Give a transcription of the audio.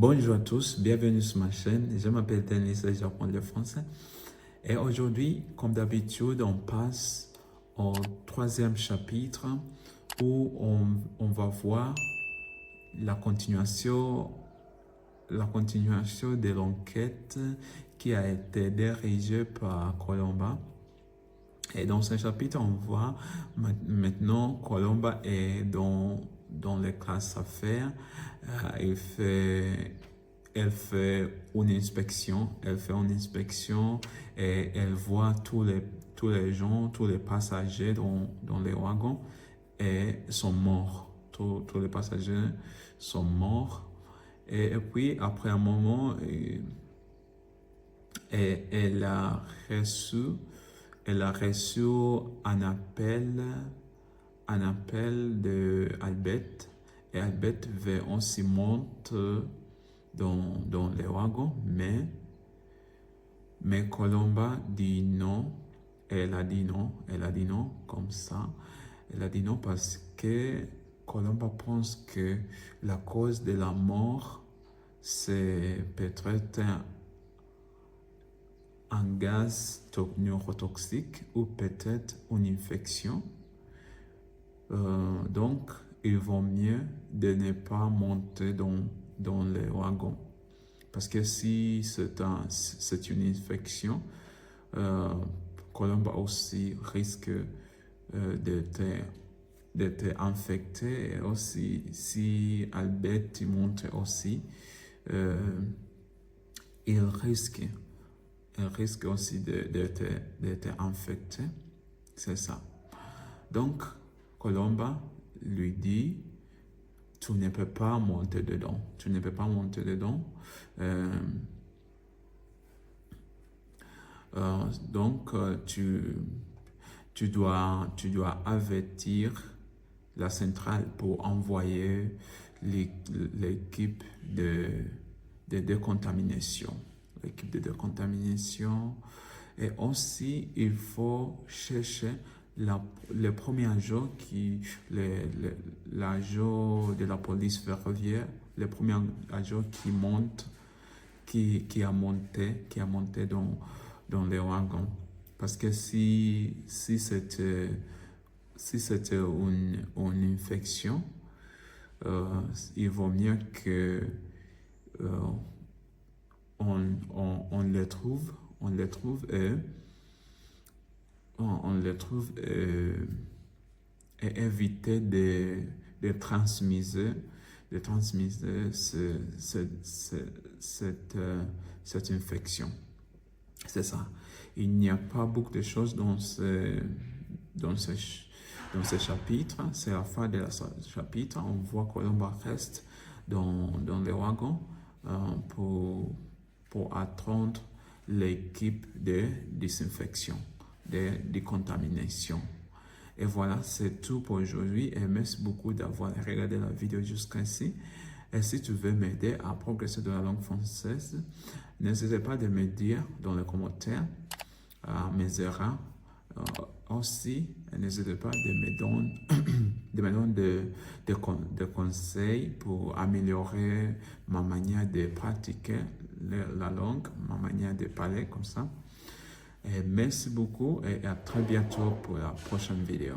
Bonjour à tous, bienvenue sur ma chaîne. Je m'appelle Denis et j'apprends le français. Et aujourd'hui, comme d'habitude, on passe au troisième chapitre où on va voir la continuation de l'enquête qui a été dirigée par Colomba. Et dans ce chapitre, on voit maintenant Colomba est dans les classes à faire. Elle fait une inspection. Et elle voit tous les gens, tous les passagers dans les wagons et sont morts. Tous les passagers sont morts. Et puis, après un moment, elle a reçu un appel de Albert. Et Albert veut aussi monter dans les wagons, mais Colomba dit non. Elle a dit non comme ça. Elle a dit non parce que Colomba pense que la cause de la mort, c'est peut-être un gaz neurotoxique ou peut-être une infection. Donc, il vaut mieux de ne pas monter dans les wagons. Parce que si c'est une infection, Colomba aussi risque d'être infecté. Et aussi, si Albert monte aussi, il risque aussi d'être infecté. C'est ça. Donc, Colomba lui dit, tu ne peux pas monter dedans. Donc, tu dois avertir la centrale pour envoyer l'équipe de décontamination. Et aussi, il faut chercher le premier agent l'agent de la police ferroviaire, le premier agent qui a monté dans les wagons. Parce que si c'était une infection, il vaut mieux que on les trouve et éviter de transmettre cette infection. C'est ça. Il n'y a pas beaucoup de choses dans ce chapitre. C'est la fin de ce chapitre. On voit que Colomba reste dans les wagons pour attendre l'équipe de désinfection, de décontamination. Et voilà, c'est tout pour aujourd'hui. Et merci beaucoup d'avoir regardé la vidéo jusqu'ici. Et si tu veux m'aider à progresser dans la langue française, n'hésitez pas de me dire dans les commentaires mes erreurs. Aussi, n'hésitez pas de me donner des conseils pour améliorer ma manière de pratiquer la langue, ma manière de parler comme ça. Et merci beaucoup et à très bientôt pour la prochaine vidéo.